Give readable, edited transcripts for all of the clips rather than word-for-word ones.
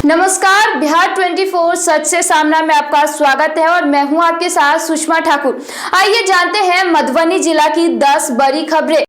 नमस्कार, बिहार 24 सच से सामना में आपका स्वागत है और मैं हूं आपके साथ सुषमा ठाकुर। आइए जानते हैं मधुबनी जिला की 10 बड़ी खबरें।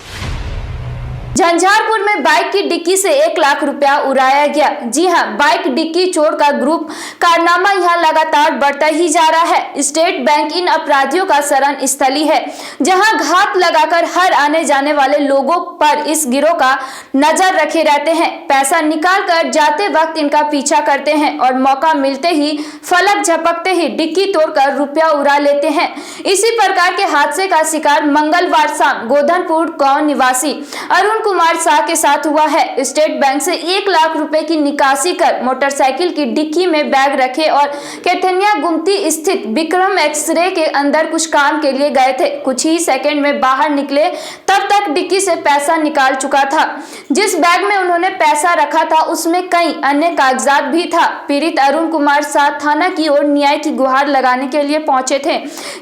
झंझारपुर में बाइक की डिक्की से 1 लाख रुपया उड़ाया गया। जी हां, बाइक डिक्की चोर का ग्रुप कारनामा यहां लगातार बढ़ता ही जा रहा है। स्टेट बैंक इन अपराधियों का शरण स्थली है, जहां घात लगाकर हर आने जाने वाले लोगों पर इस गिरोह का नजर रखे रहते हैं। पैसा निकाल कर जाते वक्त इनका पीछा करते हैं और मौका मिलते ही फलक झपकते ही डिक्की तोड़कर रुपया उड़ा लेते हैं। इसी प्रकार के हादसे का शिकार मंगलवार शाम गोधनपुर गांव निवासी अरुण कुमार शाह के साथ हुआ है। स्टेट बैंक से 1 लाख रुपए की निकासी कर मोटरसाइकिल की डिक्की में बैग रखे और कैथनिया गुमती स्थित विक्रम एक्सरे के अंदर कुछ काम के लिए गए थे। कुछ ही सेकंड में बाहर निकले, तब तक डिक्की से पैसा निकाल चुका था। जिस बैग में उन्होंने पैसा रखा था उसमें कई अन्य कागजात भी था। पीड़ित अरुण कुमार शाह थाना की ओर न्याय की गुहार लगाने के लिए पहुंचे थे।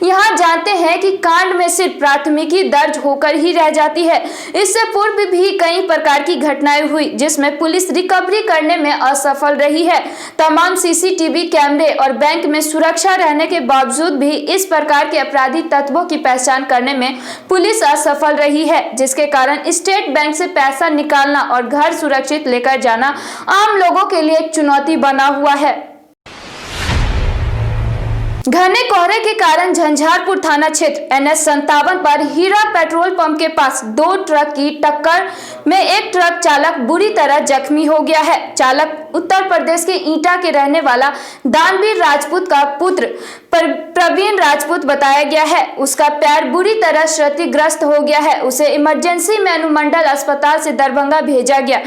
यहाँ जानते हैं कि कांड में सिर्फ प्राथमिकी दर्ज होकर ही रह जाती है। इससे पूर्व भी कई प्रकार की घटनाएं हुई जिसमें पुलिस रिकवरी करने में असफल रही है। तमाम सीसीटीवी कैमरे और बैंक में सुरक्षा रहने के बावजूद भी इस प्रकार के अपराधी तत्वों की पहचान करने में पुलिस असफल रही है, जिसके कारण स्टेट बैंक से पैसा निकालना और घर सुरक्षित लेकर जाना आम लोगों के लिए एक चुनौती बना हुआ है। घने कोहरे के कारण झंझारपुर थाना क्षेत्र NH57 पर हीरा पेट्रोल पंप के पास 2 ट्रक की टक्कर में एक ट्रक चालक बुरी तरह जख्मी हो गया है। चालक उत्तर प्रदेश के ईटा के रहने वाला दानवीर राजपूत का पुत्र प्रवीण राजपूत बताया गया है। उसका पैर बुरी तरह क्षतिग्रस्त हो गया है। उसे इमरजेंसी में अनुमंडल अस्पताल से दरभंगा भेजा गया,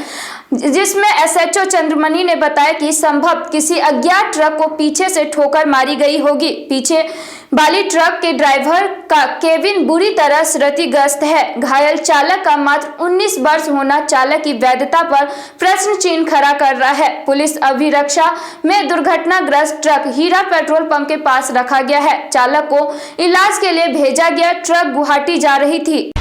जिसमें SHO चंद्रमणि ने बताया कि संभव किसी अज्ञात ट्रक को पीछे से ठोकर मारी गई होगी। पीछे वाली ट्रक के ड्राइवर का केविन बुरी तरह क्षतिग्रस्त है। घायल चालक का मात्र 19 वर्ष होना चालक की वैधता पर प्रश्न चिन्ह खड़ा कर रहा है। पुलिस अभिरक्षा में दुर्घटनाग्रस्त ट्रक हीरा पेट्रोल पंप के पास रखा गया है। चालक को इलाज के लिए भेजा गया। ट्रक गुवाहाटी जा रही थी।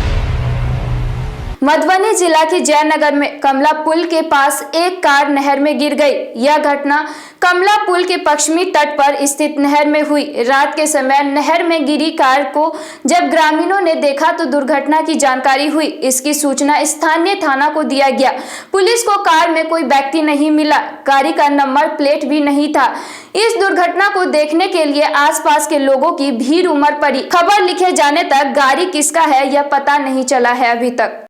मधुबनी जिला के जयनगर में कमला पुल के पास एक कार नहर में गिर गई। यह घटना कमला पुल के पश्चिमी तट पर स्थित नहर में हुई। रात के समय नहर में गिरी कार को जब ग्रामीणों ने देखा तो दुर्घटना की जानकारी हुई। इसकी सूचना स्थानीय थाना को दिया गया। पुलिस को कार में कोई व्यक्ति नहीं मिला। गाड़ी का नंबर प्लेट भी नहीं था। इस दुर्घटना को देखने के लिए आसपास के लोगों की भीड़ उमड़ पड़ी। खबर लिखे जाने तक गाड़ी किसका है यह पता नहीं चला है अभी तक।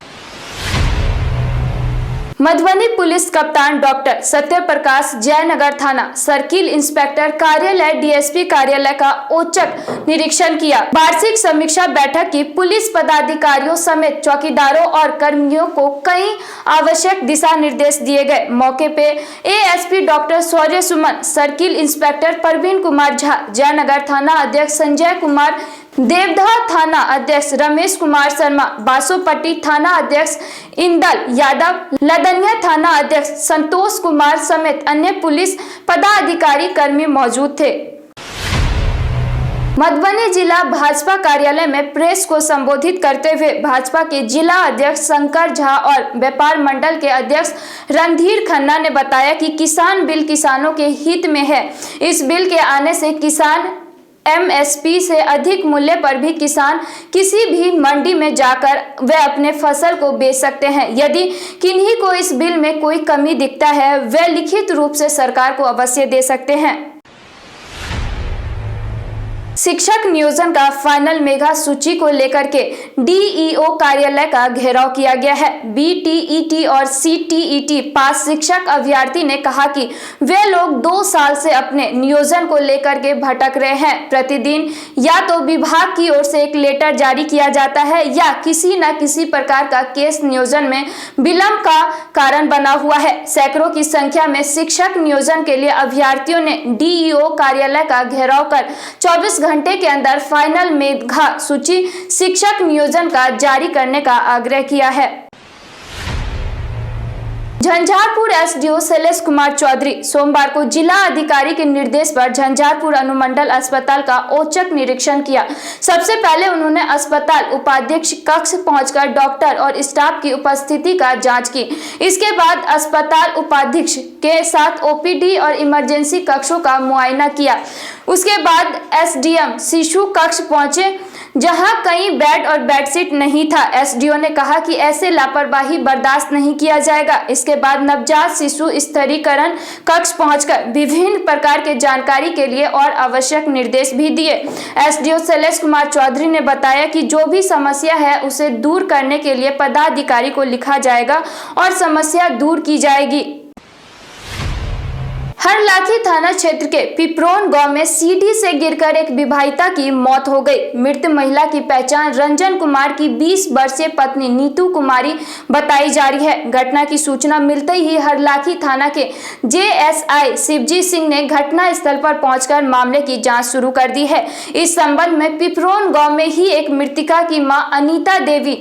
मधुबनी पुलिस कप्तान डॉक्टर सत्यप्रकाश जयनगर थाना सर्किल इंस्पेक्टर कार्यालय DSP कार्यालय का औचक निरीक्षण किया। वार्षिक समीक्षा बैठक की। पुलिस पदाधिकारियों समेत चौकीदारों और कर्मियों को कई आवश्यक दिशा निर्देश दिए गए। मौके पे ASP डॉक्टर शौर्य सुमन, सर्किल इंस्पेक्टर प्रवीण कुमार झा, जयनगर थाना अध्यक्ष संजय कुमार, देवधा थाना अध्यक्ष रमेश कुमार शर्मा, बासोपट्टी थाना अध्यक्ष इंदल यादव, लदनिया थाना अध्यक्ष संतोष कुमार समेत अन्य पुलिस पदाधिकारी कर्मी मौजूद थे। मधुबनी जिला भाजपा कार्यालय में प्रेस को संबोधित करते हुए भाजपा के जिला अध्यक्ष शंकर झा और व्यापार मंडल के अध्यक्ष रणधीर खन्ना ने बताया कि किसान बिल किसानों के हित में है। इस बिल के आने से किसान MSP से अधिक मूल्य पर भी किसान किसी भी मंडी में जाकर वे अपने फसल को बेच सकते हैं। यदि किन्हीं को इस बिल में कोई कमी दिखता है वे लिखित रूप से सरकार को अवश्य दे सकते हैं। शिक्षक नियोजन का फाइनल मेगा सूची को लेकर के DEO कार्यालय का घेराव किया गया है। BTET और CTET पास शिक्षक अभ्यर्थी ने कहा कि वे लोग 2 साल से अपने नियोजन को लेकर के भटक रहे हैं। प्रतिदिन या तो विभाग की ओर से एक लेटर जारी किया जाता है या किसी न किसी प्रकार का केस नियोजन में विलंब का कारण बना हुआ है। सैकड़ों की संख्या में शिक्षक नियोजन के लिए अभ्यर्थियों ने DEO कार्यालय का घेराव कर 24 घंटे के अंदर फाइनल मेगा सूची शिक्षक नियोजन का जारी करने का आग्रह किया है। झंझारपुर एसडीओ शैलेश कुमार चौधरी सोमवार को जिला अधिकारी के निर्देश पर झंझारपुर अनुमंडल अस्पताल का औचक निरीक्षण किया। सबसे पहले उन्होंने अस्पताल उपाध्यक्ष कक्ष पहुंचकर डॉक्टर और स्टाफ की उपस्थिति का जांच की। इसके बाद अस्पताल उपाध्यक्ष के साथ ओपीडी और इमरजेंसी कक्षों का मुआयना किया। उसके बाद एसडीएम शिशु कक्ष पहुंचे, जहां कई बेड और बेडशीट नहीं था। एसडीओ ने कहा कि ऐसे लापरवाही बर्दाश्त नहीं किया जाएगा। इसके बाद नवजात शिशु स्थिरीकरण कक्ष पहुंचकर विभिन्न प्रकार के जानकारी के लिए और आवश्यक निर्देश भी दिए। एसडीओ शैलेश कुमार चौधरी ने बताया कि जो भी समस्या है उसे दूर करने के लिए पदाधिकारी को लिखा जाएगा और समस्या दूर की जाएगी। हरलाखी थाना क्षेत्र के पिपरोन गांव में सीढ़ी से गिरकर एक विवाहिता की मौत हो गई। मृत महिला की पहचान रंजन कुमार की 20 वर्षीय पत्नी नीतू कुमारी बताई जा रही है। घटना की सूचना मिलते ही हरलाखी थाना के जेएसआई शिवजी सिंह ने घटना स्थल पर पहुंचकर मामले की जांच शुरू कर दी है। इस संबंध में पिपरोन गाँव में ही एक मृतका की मां अनीता देवी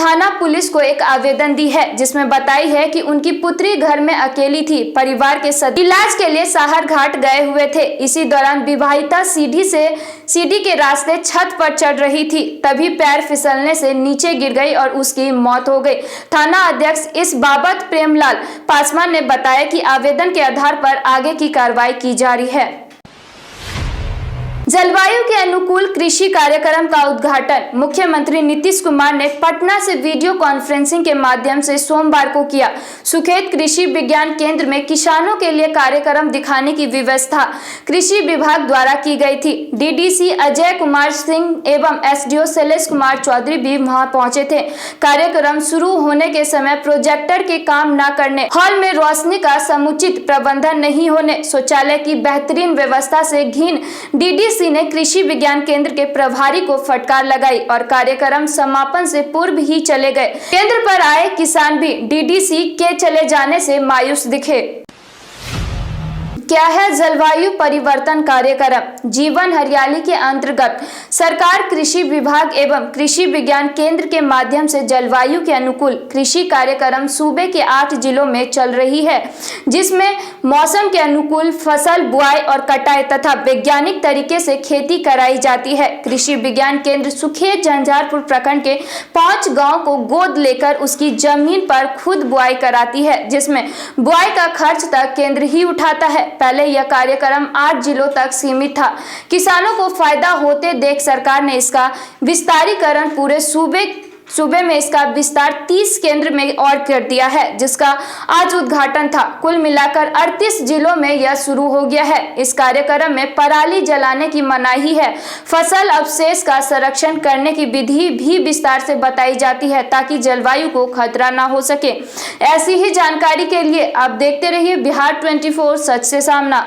थाना पुलिस को एक आवेदन दी है, जिसमें बताई है कि उनकी पुत्री घर में अकेली थी। परिवार के सदस्य इलाज के लिए साहर घाट गए हुए थे। इसी दौरान विवाहिता सीढ़ी के रास्ते छत पर चढ़ रही थी, तभी पैर फिसलने से नीचे गिर गई और उसकी मौत हो गई। थाना अध्यक्ष इस बाबत प्रेमलाल पासवान ने बताया कि आवेदन के आधार पर आगे की कार्रवाई की जा रही है। जलवायु के अनुकूल कृषि कार्यक्रम का उद्घाटन मुख्यमंत्री नीतीश कुमार ने पटना से वीडियो कॉन्फ्रेंसिंग के माध्यम से सोमवार को किया। सुखेत कृषि विज्ञान केंद्र में किसानों के लिए कार्यक्रम दिखाने की व्यवस्था कृषि विभाग द्वारा की गई थी। डीडीसी अजय कुमार सिंह एवं एसडीओ शैलेश कुमार चौधरी भी वहां पहुंचे थे। कार्यक्रम शुरू होने के समय प्रोजेक्टर के काम न करने, हॉल में रोशनी का समुचित प्रबंधन नहीं होने, शौचालय की बेहतरीन व्यवस्था से घिन डीडीसी ने कृषि विज्ञान केंद्र के प्रभारी को फटकार लगाई और कार्यक्रम समापन से पूर्व ही चले गए। केंद्र पर आए किसान भी डीडीसी के चले जाने से मायूस दिखे। क्या है जलवायु परिवर्तन कार्यक्रम? जीवन हरियाली के अंतर्गत सरकार कृषि विभाग एवं कृषि विज्ञान केंद्र के माध्यम से जलवायु के अनुकूल कृषि कार्यक्रम सूबे के 8 जिलों में चल रही है, जिसमें मौसम के अनुकूल फसल बुआई और कटाई तथा वैज्ञानिक तरीके से खेती कराई जाती है। कृषि विज्ञान केंद्र सुखेत झंझारपुर प्रखंड के 5 गाँव को गोद लेकर उसकी जमीन पर खुद बुआई कराती है, जिसमें बुआई का खर्च तक केंद्र ही उठाता है। पहले यह कार्यक्रम 8 जिलों तक सीमित था। किसानों को फायदा होते देख सरकार ने इसका विस्तारीकरण पूरे सूबे में इसका विस्तार 30 केंद्र में और कर दिया है, जिसका आज उद्घाटन था। कुल मिलाकर 38 जिलों में यह शुरू हो गया है। इस कार्यक्रम में पराली जलाने की मनाही है। फसल अवशेष का संरक्षण करने की विधि भी विस्तार से बताई जाती है, ताकि जलवायु को खतरा न हो सके। ऐसी ही जानकारी के लिए आप देखते रहिए बिहार 24 सच से सामना।